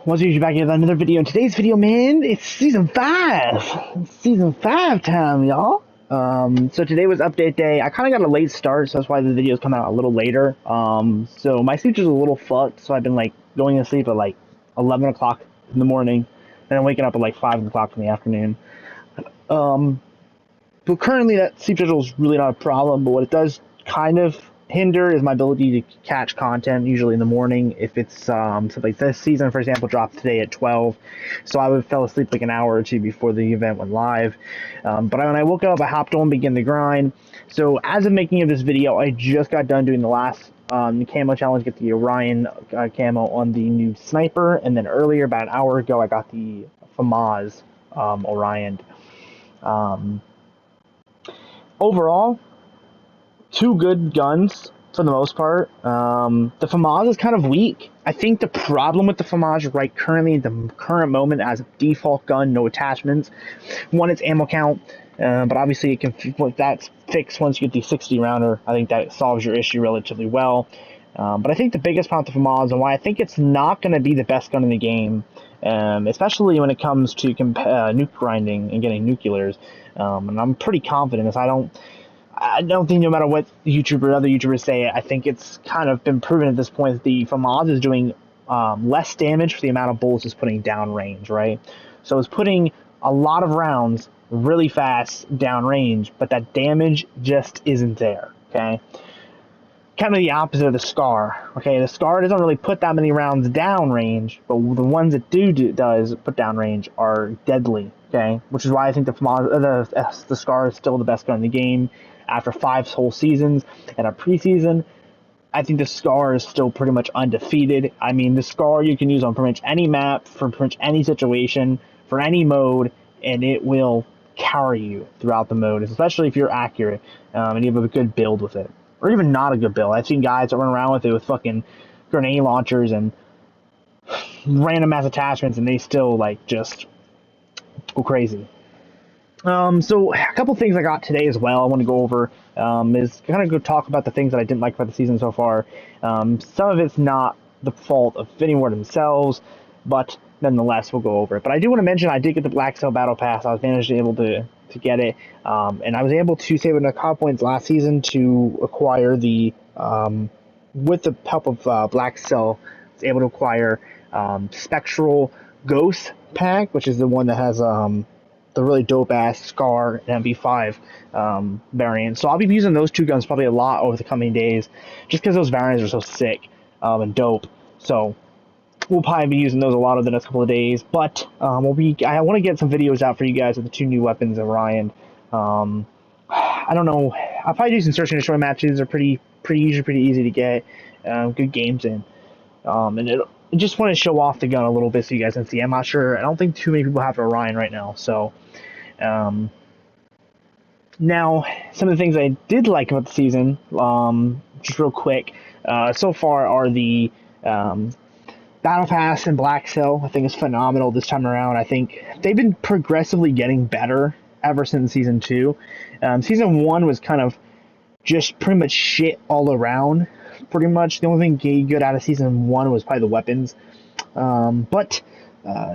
Once you're back with another video. In today's video, man, it's season 5. It's season 5 time, y'all. So today was update day. I kind of got a late start, so that's why the videos come out a little later. So my sleep is a little fucked, so I've been like going to sleep at like 11 o'clock in the morning, and then waking up at like 5 o'clock in the afternoon. But currently that sleep schedule is really not a problem, but what it does kind of hinder is my ability to catch content usually in the morning. If it's so like this season, for example, dropped today at 12, so I fell asleep like an hour or two before the event went live. But when I woke up, I hopped on, began the grind. So as of making of this video, I just got done doing the last camo challenge, get the Orion camo on the new sniper, and then earlier, about an hour ago, I got the FAMAS Orion. Overall, two good guns for the most part. The FAMAS is kind of weak. I think the problem with the FAMAS right currently, at the current moment, as a default gun, no attachments. One, it's ammo count, but obviously it can. That's fixed once you get the 60 rounder. I think that solves your issue relatively well. But I think the biggest problem with the FAMAS, and why I think it's not going to be the best gun in the game, especially when it comes to nuke grinding and getting nuclears, and I'm pretty confident, as I don't think, no matter what other YouTubers say, I think it's kind of been proven at this point that the FAMAS is doing less damage for the amount of bullets it's putting down range, right? So it's putting a lot of rounds really fast down range, but that damage just isn't there, okay? Kind of the opposite of the SCAR, okay? The SCAR doesn't really put that many rounds down range, but the ones that does put down range are deadly, okay? Which is why I think the SCAR is still the best gun in the game. After 5 whole seasons and a preseason, I think the SCAR is still pretty much undefeated. I mean, the SCAR you can use on pretty much any map, for pretty much any situation, for any mode, and it will carry you throughout the mode, especially if you're accurate and you have a good build with it. Or even not a good build. I've seen guys that run around with it with fucking grenade launchers and random ass attachments, and they still, like, just go crazy. So a couple things I got today as well I want to go over is kind of go talk about the things that I didn't like about the season so far. Some of it's not the fault of Finnywood themselves, but nonetheless we'll go over it. But I do want to mention I did get the Black Cell Battle Pass. I was able to get it, and I was able to save enough COD points last season to acquire the with the help of Black Cell, I was able to acquire Spectral Ghost Pack, which is the one that has the really dope-ass SCAR and MP5 variant. So I'll be using those two guns probably a lot over the coming days, just because those variants are so sick and dope. So we'll probably be using those a lot over the next couple of days. But I want to get some videos out for you guys with the two new weapons Orion. I don't know. I'll probably do some search and destroy matches. They're pretty easy to get. Good games in. And I just want to show off the gun a little bit so you guys can see. I'm not sure. I don't think too many people have Orion right now. So, now, some of the things I did like about the season, just real quick, so far are the Battle Pass and Black Cell. I think is phenomenal this time around. I think they've been progressively getting better ever since Season 2. Season 1 was kind of just pretty much shit all around. Pretty much the only thing good out of Season 1 was probably the weapons. But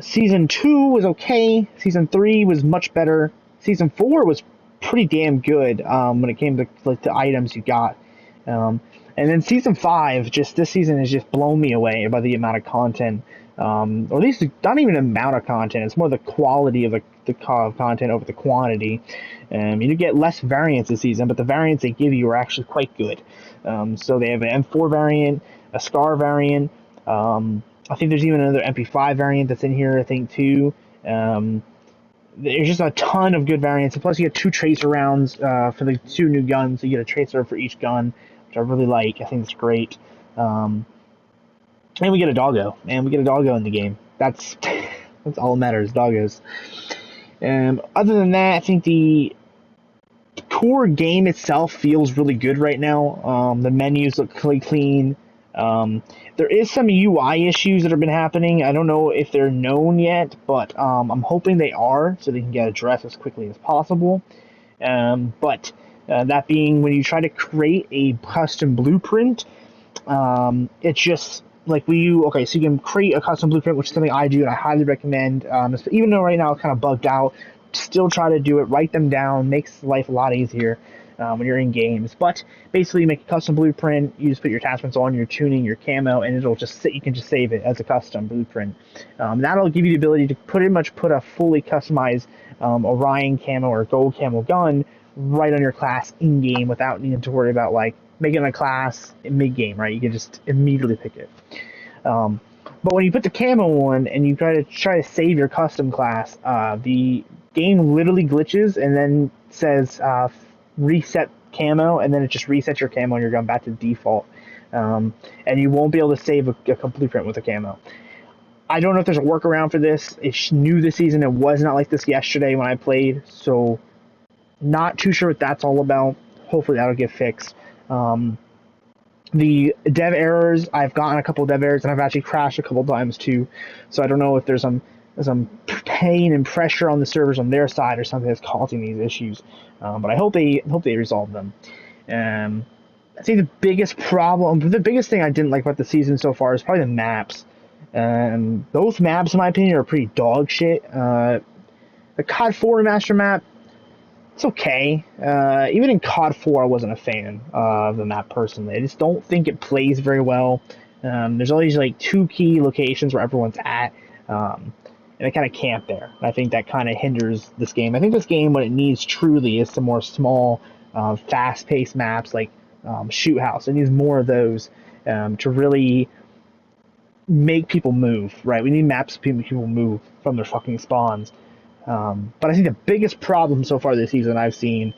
Season 2 was okay. Season 3 was much better. Season 4 was pretty damn good when it came to like the items you got. And then Season 5, just this season has just blown me away by the amount of content. Or at least not even the amount of content. It's more the quality of the content over the quantity. You get less variants this season, but the variants they give you are actually quite good. So they have an M4 variant, a SCAR variant. I think there's even another MP5 variant that's in here, I think, too. There's just a ton of good variants. And plus, you get 2 tracer rounds for the 2 new guns. So you get a tracer for each gun, which I really like. I think it's great. And we get a doggo. And we get a doggo in the game. That's all that matters, doggos. Other than that, I think the core game itself feels really good right now. The menus look really clean. There is some UI issues that have been happening. I don't know if they're known yet, but I'm hoping they are, so they can get addressed as quickly as possible. But that being, when you try to create a custom blueprint, it just okay, so you can create a custom blueprint, which is something I do and I highly recommend. Even though right now it's kind of bugged out, still try to do it. Write them down, makes life a lot easier when you're in games. But basically, you make a custom blueprint. You just put your attachments on, your tuning, your camo, and it'll just you can just save it as a custom blueprint. That'll give you the ability to pretty much put a fully customized Orion camo or gold camo gun right on your class in game without needing to worry about like making a class mid game. Right, you can just immediately pick it. But when you put the camo on and you try to save your custom class, the game literally glitches and then says reset camo, and then it just resets your camo and your gun back to default. And you won't be able to save a complete print with a camo. I don't know if there's a workaround for this. It's new this season. It was not like this yesterday when I played, so not too sure what that's all about. Hopefully that'll get fixed. The dev errors, I've gotten a couple of dev errors, and I've actually crashed a couple times too. So I don't know if there's some pain and pressure on the servers on their side or something that's causing these issues. But I hope they resolve them. I think the biggest thing I didn't like about the season so far is probably the maps. Those maps, in my opinion, are pretty dog shit. The COD 4 Master map, it's okay. Even in COD 4, I wasn't a fan of the map personally. I just don't think it plays very well. There's always like two key locations where everyone's at, and they kind of camp there. And I think that kind of hinders this game. I think this game, what it needs truly, is some more small, fast-paced maps like Shoot House. It needs more of those to really make people move. Right? We need maps to make people move from their fucking spawns. But I think the biggest problem so far this season I've seen,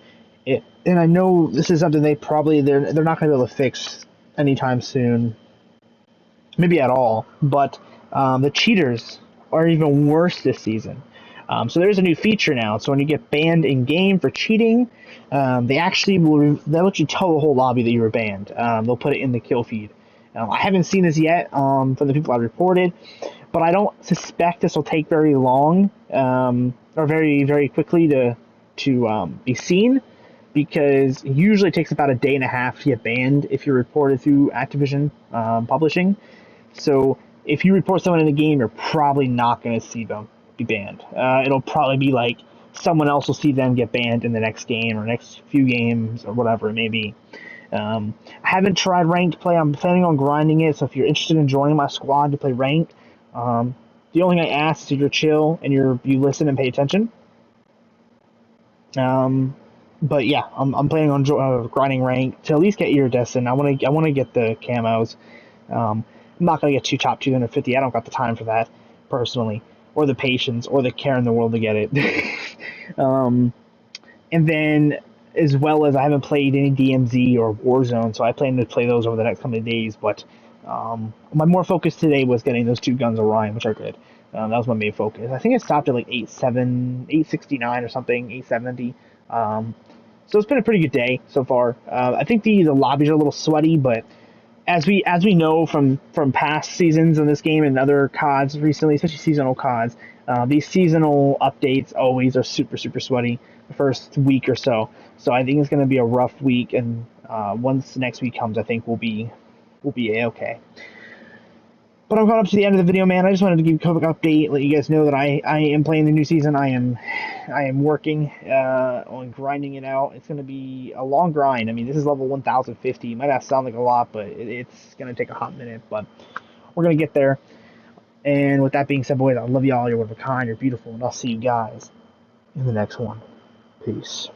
and I know this is something they're not going to be able to fix anytime soon, maybe at all. But the cheaters are even worse this season. So there's a new feature now. So when you get banned in game for cheating, they'll let you tell the whole lobby that you were banned. They'll put it in the kill feed. I haven't seen this yet from the people I reported, but I don't suspect this will take very long or very, very quickly to be seen, because it usually takes about a day and a half to get banned if you're reported through Activision Publishing. So if you report someone in the game, you're probably not going to see them be banned. It'll probably be like someone else will see them get banned in the next game or next few games or whatever it may be. I haven't tried ranked play. I'm planning on grinding it, so if you're interested in joining my squad to play ranked, the only thing I ask is if you're chill and you listen and pay attention. But yeah, I'm planning on grinding ranked to at least get iridescent. I want to get the camos. I'm not gonna get top 250. I don't got the time for that personally, or the patience, or the care in the world to get it. And then, as well as I haven't played any DMZ or Warzone, so I plan to play those over the next couple of days. But my more focus today was getting those two guns Orion, which are good. That was my main focus. I think it stopped at like 869 or something, 870. So it's been a pretty good day so far. I think the lobbies are a little sweaty, but as we know from past seasons in this game and other CODs recently, especially seasonal CODs, these seasonal updates always are super, super sweaty the first week or so. So I think it's going to be a rough week, and once next week comes, I think we'll be A-okay. But I'm going up to the end of the video, man. I just wanted to give you a quick update, let you guys know that I am playing the new season. I am working on grinding it out. It's going to be a long grind. I mean, this is level 1050. It might not sound like a lot, but it's going to take a hot minute. But we're going to get there. And with that being said, boys, I love you all. You're one of a kind. You're beautiful. And I'll see you guys in the next one. Peace.